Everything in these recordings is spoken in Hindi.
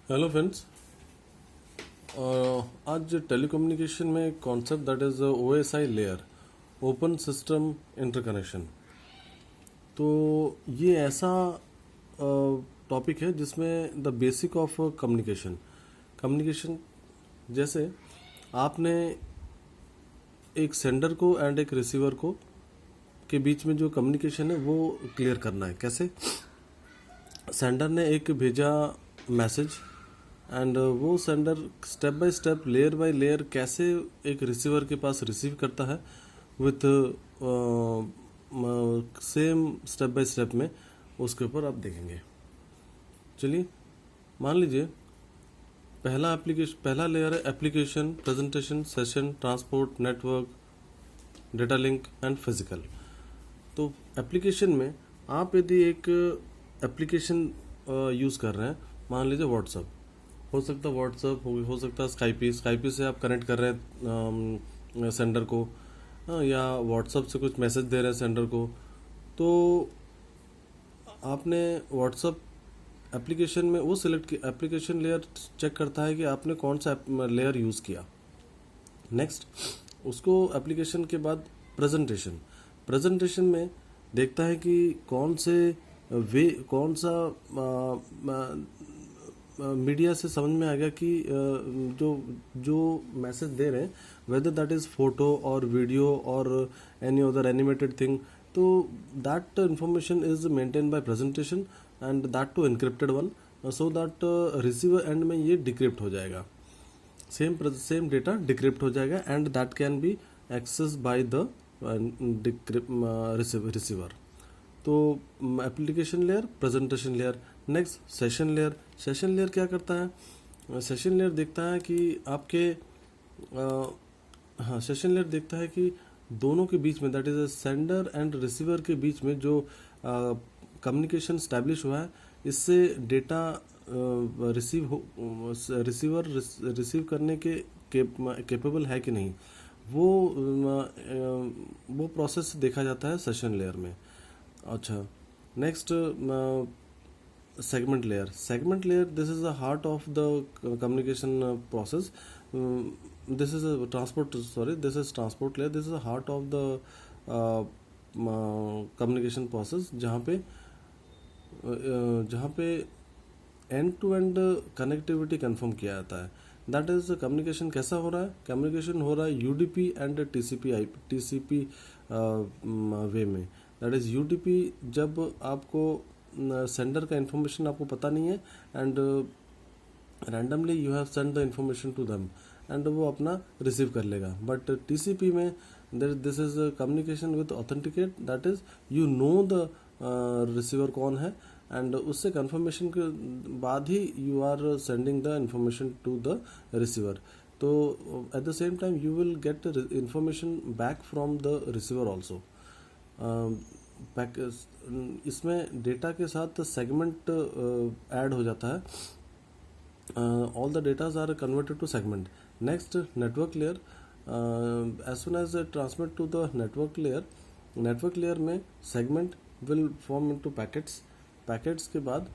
Hello friends. आज टेलीकम्युनिकेशन में एक concept that is OSI layer, open system interconnection. तो ये ऐसा टॉपिक है जिसमें द बेसिक ऑफ कम्युनिकेशन जैसे आपने एक सेंडर को एंड एक रिसीवर को के बीच में जो कम्युनिकेशन है वो क्लियर करना है। कैसे? सेंडर ने एक भेजा मैसेज एंड वो sender step by step, layer by layer कैसे एक रिसीवर के पास रिसीव करता है with same step by step में, उसके ऊपर आप देखेंगे। चलिए, मान लीजिए पहला लेयर है application, presentation, session, transport, network, data link and physical. तो एप्लीकेशन में आप यदि एक एप्लीकेशन यूज़ कर रहे हैं, मान लीजिए व्हाट्सअप, हो सकता है व्हाट्सअप हो सकता है स्काइपी से आप कनेक्ट कर रहे हैं सेंडर को, या व्हाट्सअप से कुछ मैसेज दे रहे हैं सेंडर को। तो आपने व्हाट्सअप एप्लीकेशन में वो सिलेक्ट किया, एप्लीकेशन लेयर चेक करता है कि आपने कौन सा लेयर यूज़ किया। नेक्स्ट, उसको एप्लीकेशन के बाद प्रेजेंटेशन में देखता है कि कौन सा मीडिया से समझ में आ गया कि जो मैसेज दे रहे हैं, वेदर दैट इज़ फोटो और वीडियो और एनी अदर एनिमेटेड थिंग, तो that information is maintain by presentation and that too encrypted one, so that receiver end में ये डिक्रिप्ट हो जाएगा, सेम डेटा डिक्रिप्ट हो जाएगा and that can be access by the receiver. तो application layer, presentation layer. Next, session layer क्या करता है? सेशन लेयर देखता है कि सेशन लेयर देखता है कि दोनों के बीच में, that is sender and receiver के बीच में जो कम्युनिकेशन स्टैब्लिश हुआ है, इससे डेटा रिसीवर रिसीव करने के केपेबल है कि नहीं, वो प्रोसेस देखा जाता है सेशन लेयर में। अच्छा, next, segment layer, this is the heart of the communication process. This is transport layer. This is the heart of the communication process, जहाँ पे end to end connectivity confirm किया जाता है। दैट इज कम्युनिकेशन कैसा हो रहा है? कम्युनिकेशन हो रहा है यूडीपी एंड टीसीपी वे में। दैट इज यूडीपी, जब आपको सेंडर का इन्फॉर्मेशन आपको पता नहीं है and randomly you have send the information to them and वो अपना रिसीव कर लेगा। बट टीसीपी में this is communication with authenticate, that is you know the receiver कौन है एंड उससे कंफर्मेशन के बाद ही you are sending the information to the receiver. तो at the same time you will get information back from the receiver also. इसमें डेटा के साथ सेगमेंट ऐड हो जाता है। All the datas are converted to segment. Next, network layer. As soon as transmit to the network layer में segment will form into packets के बाद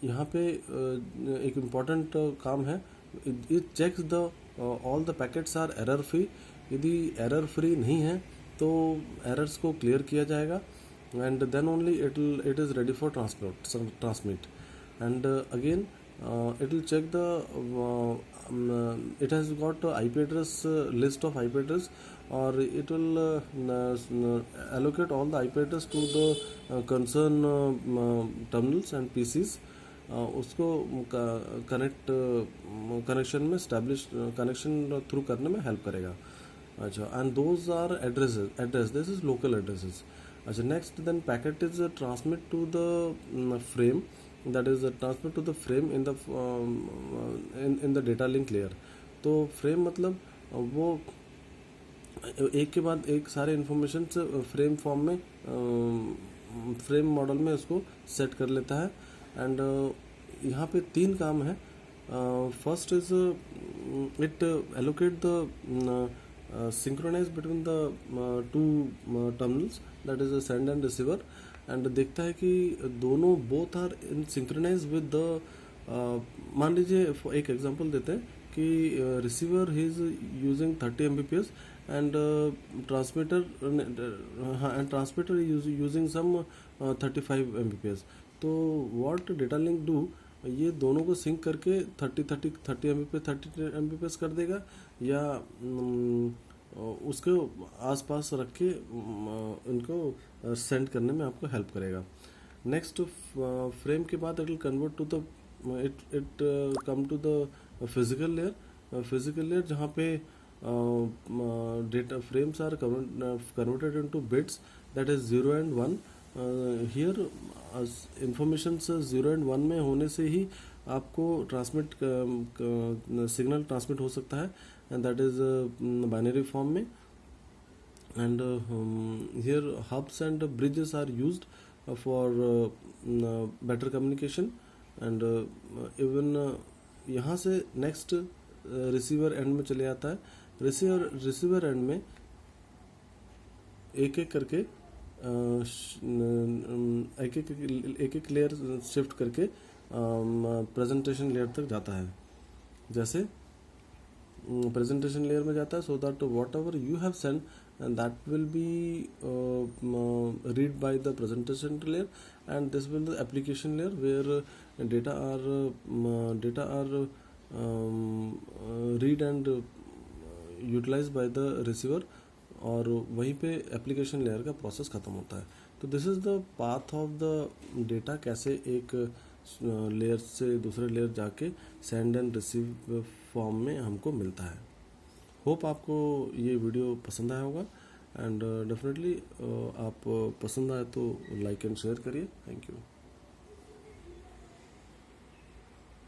यहाँ पे एक इम्पॉर्टेंट काम है, it checks the all the packets are error free. यदि एरर फ्री नहीं है तो एरर्स को क्लियर किया जाएगा and then only it is ready for transmit and again it will check the it has got IP address, list of IP address, or it will allocate all the IP address to the concern terminals and PCs, उसको कनेक्शन में स्टैब्लिश कनेक्शन थ्रू करने में हेल्प करेगा। अच्छा, and those are address, this is local addresses. अच्छा, next, then packet is transmit to the frame, that is transmit to the frame in the data link layer. तो फ्रेम मतलब वो एक के बाद एक सारे इन्फॉर्मेशन फ्रेम फॉर्म में, फ्रेम मॉडल में उसको सेट कर लेता है। एंड यहाँ पे 3 काम है। First is it allocate the synchronize between the two terminals, that is a send and receiver, and देखता है कि दोनों both are in synchronize with the मान लीजिए एक एग्जांपल देते हैं कि receiver he is using 30 Mbps and transmitter, हाँ, and transmitter using some 35 Mbps. तो व्हाट डेटा लिंक डू, ये दोनों को सिंक करके 30 Mbps 30 Mbps कर देगा, या उसके आसपास रख के इनको सेंड करने में आपको हेल्प करेगा. नेक्स्ट फ्रेम के बाद it will convert to the it come to the physical layer. Physical layer जहाँ पे data frames are converted into bits, that is 0 and 1. Here information 0 and 1 में होने से ही आपको ट्रांसमिट सिग्नल ट्रांसमिट हो सकता है, and that is binary form में. And here hubs and bridges are used for better communication. And even यहाँ से नेक्स्ट रिसीवर एंड में चले आता है. रिसीवर एंड में एक एक करके एक एक लेयर शिफ्ट करके प्रेजेंटेशन लेयर तक जाता है. जैसे प्रेजेंटेशन लेयर में जाता है, so that what ever you have send and that will be read by the presentation layer, and this will the application layer where data are read and utilized by the receiver, और वहीं पे एप्लीकेशन लेयर का प्रोसेस खत्म होता है. तो this is the path of the data, कैसे एक लेयर से दूसरे लेयर जाके सेंड एंड रिसीव फॉर्म में हमको मिलता है. होप आपको ये वीडियो पसंद आया होगा, एंड डेफिनेटली आप पसंद आए तो लाइक एंड शेयर करिए. Thank you.